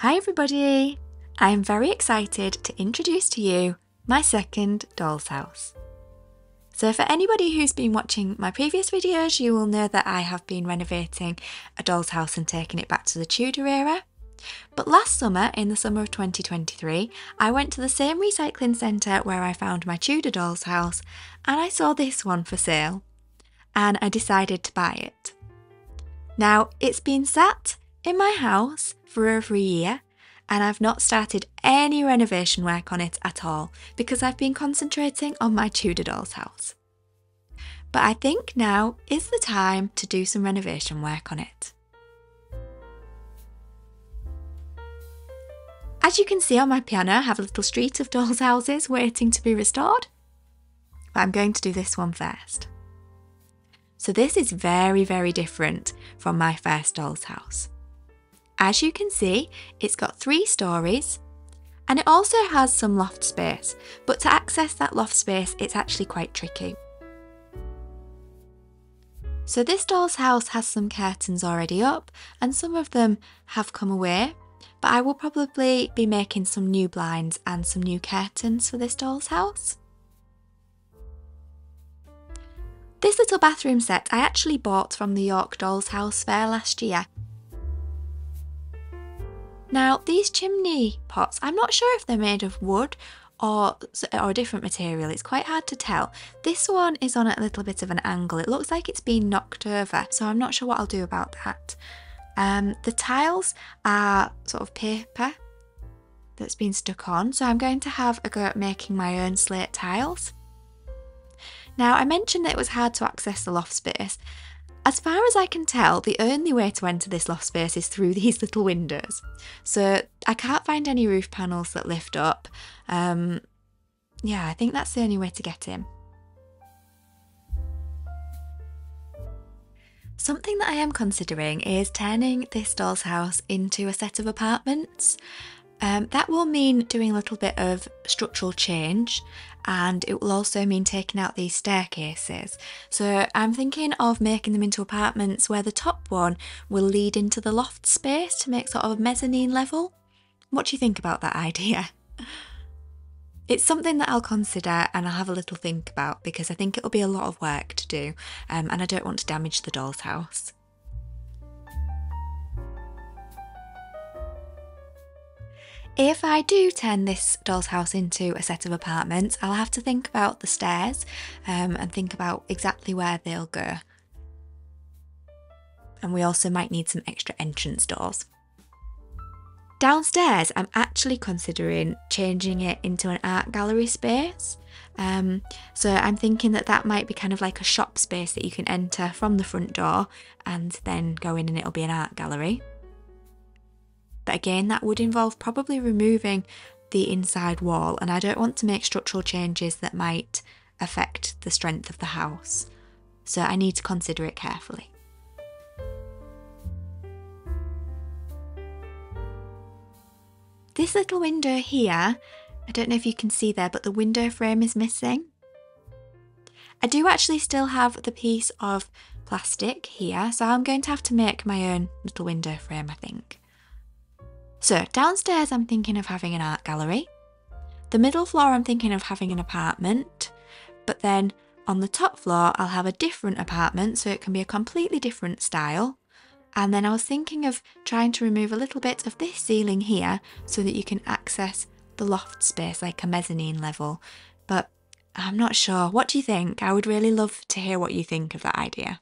Hi everybody! I am very excited to introduce to you my second doll's house. So for anybody who's been watching my previous videos, you will know that I have been renovating a doll's house and taking it back to the Tudor era. But last summer, in the summer of 2023, I went to the same recycling centre where I found my Tudor doll's house and I saw this one for sale and I decided to buy it. Now, it's been sat in my house for over a year and I've not started any renovation work on it at all because I've been concentrating on my Tudor doll's house. But I think now is the time to do some renovation work on it. As you can see on my piano, I have a little street of doll's houses waiting to be restored, but I'm going to do this one first. So this is very, very different from my first doll's house. As you can see, it's got 3 stories and it also has some loft space, but to access that loft space, it's actually quite tricky. So this doll's house has some curtains already up and some of them have come away, but I will probably be making some new blinds and some new curtains for this doll's house. This little bathroom set I actually bought from the York Doll's House Fair last year. Now these chimney pots, I'm not sure if they're made of wood or a different material, it's quite hard to tell. This one is on a little bit of an angle, it looks like it's been knocked over, so I'm not sure what I'll do about that. The tiles are sort of paper that's been stuck on, so I'm going to have a go at making my own slate tiles. Now I mentioned that it was hard to access the loft space. As far as I can tell, the only way to enter this loft space is through these little windows. So I can't find any roof panels that lift up. Yeah, I think that's the only way to get in. Something that I am considering is turning this doll's house into a set of apartments. That will mean doing a little bit of structural change and it will also mean taking out these staircases. So I'm thinking of making them into apartments where the top one will lead into the loft space to make sort of a mezzanine level. What do you think about that idea? It's something that I'll consider and I'll have a little think about because I think it'll be a lot of work to do and I don't want to damage the doll's house. If I do turn this doll's house into a set of apartments, I'll have to think about the stairs and think about exactly where they'll go. And we also might need some extra entrance doors. Downstairs, I'm actually considering changing it into an art gallery space. So I'm thinking that that might be kind of like a shop space that you can enter from the front door and then go in and it'll be an art gallery. But again, that would involve probably removing the inside wall and I don't want to make structural changes that might affect the strength of the house. So I need to consider it carefully. This little window here, I don't know if you can see there, but the window frame is missing. I do actually still have the piece of plastic here, so I'm going to have to make my own little window frame, I think. So downstairs I'm thinking of having an art gallery. The middle floor I'm thinking of having an apartment, but then on the top floor I'll have a different apartment so it can be a completely different style. And then I was thinking of trying to remove a little bit of this ceiling here so that you can access the loft space like a mezzanine level, but I'm not sure. What do you think? I would really love to hear what you think of that idea.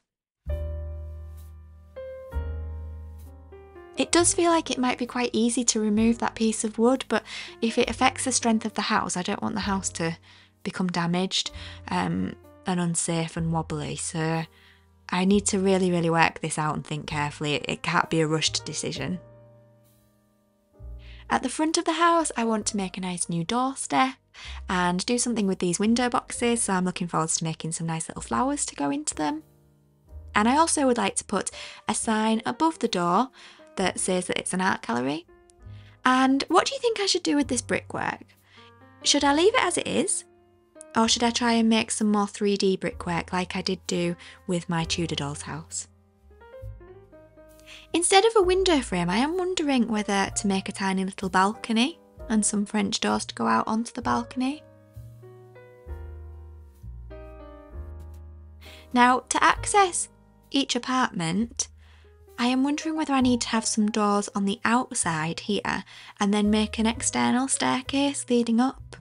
It does feel like it might be quite easy to remove that piece of wood, but if it affects the strength of the house, I don't want the house to become damaged and unsafe and wobbly. So I need to really, really work this out and think carefully. It can't be a rushed decision. At the front of the house, I want to make a nice new doorstep and do something with these window boxes. So I'm looking forward to making some nice little flowers to go into them. And I also would like to put a sign above the door that says that it's an art gallery. And what do you think I should do with this brickwork? Should I leave it as it is? Or should I try and make some more 3D brickwork like I did do with my Tudor doll's house? Instead of a window frame, I am wondering whether to make a tiny little balcony and some French doors to go out onto the balcony. Now, to access each apartment, I am wondering whether I need to have some doors on the outside here and then make an external staircase leading up.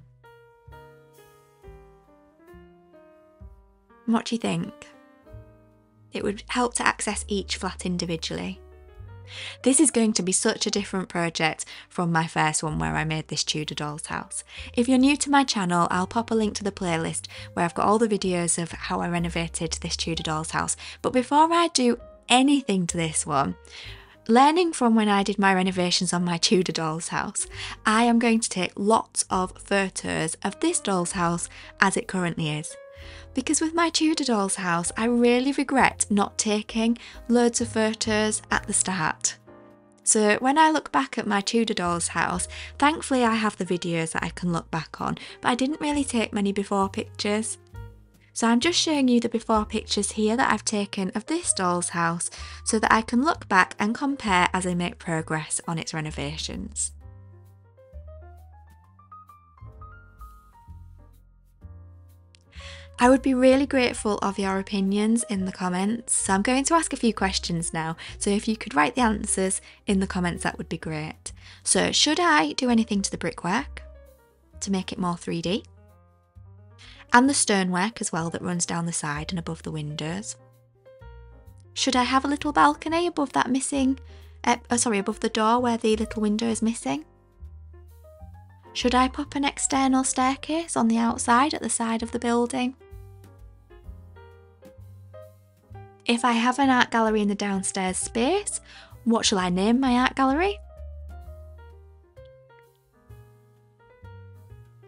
What do you think? It would help to access each flat individually. This is going to be such a different project from my first one where I made this Tudor doll's house. If you're new to my channel, I'll pop a link to the playlist where I've got all the videos of how I renovated this Tudor doll's house. But before I do anything to this one, learning from when I did my renovations on my Tudor doll's house, I am going to take lots of photos of this doll's house as it currently is. Because with my Tudor doll's house, I really regret not taking loads of photos at the start. So when I look back at my Tudor doll's house, thankfully I have the videos that I can look back on, but I didn't really take many before pictures. So I'm just showing you the before pictures here that I've taken of this doll's house so that I can look back and compare as I make progress on its renovations. I would be really grateful of your opinions in the comments, so I'm going to ask a few questions now, so if you could write the answers in the comments that would be great. So should I do anything to the brickwork to make it more 3D? And the stonework as well that runs down the side and above the windows? Should I have a little balcony above that above the door where the little window is missing? Should I pop an external staircase on the outside at the side of the building? If I have an art gallery in the downstairs space, what shall I name my art gallery?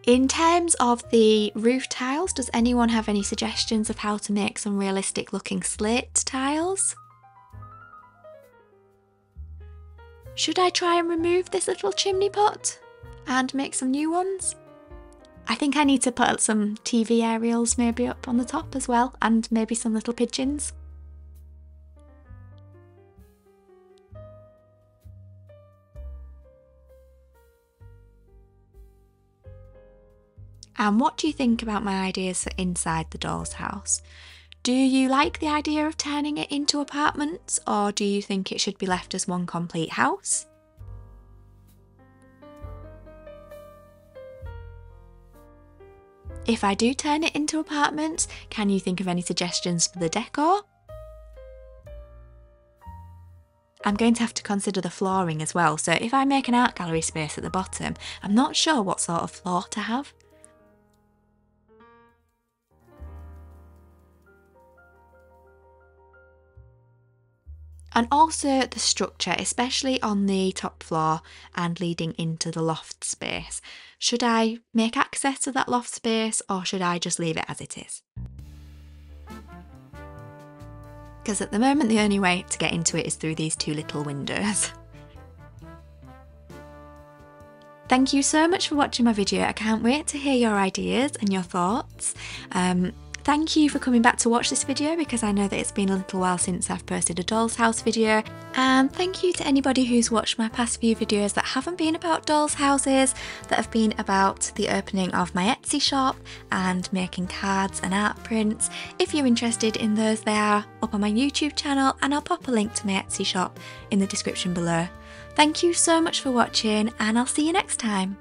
In terms of the roof tiles, does anyone have any suggestions of how to make some realistic looking slate tiles? Should I try and remove this little chimney pot and make some new ones? I think I need to put some TV aerials maybe up on the top as well, and maybe some little pigeons. And what do you think about my ideas for inside the doll's house? Do you like the idea of turning it into apartments, or do you think it should be left as one complete house? If I do turn it into apartments, can you think of any suggestions for the decor? I'm going to have to consider the flooring as well, so if I make an art gallery space at the bottom, I'm not sure what sort of floor to have. And also the structure, especially on the top floor and leading into the loft space. Should I make access to that loft space, or should I just leave it as it is? Because at the moment the only way to get into it is through these two little windows. Thank you so much for watching my video. I can't wait to hear your ideas and your thoughts. Thank you for coming back to watch this video, because I know that it's been a little while since I've posted a doll's house video. And thank you to anybody who's watched my past few videos that haven't been about doll's houses, that have been about the opening of my Etsy shop and making cards and art prints. If you're interested in those, they are up on my YouTube channel, and I'll pop a link to my Etsy shop in the description below. Thank you so much for watching, and I'll see you next time.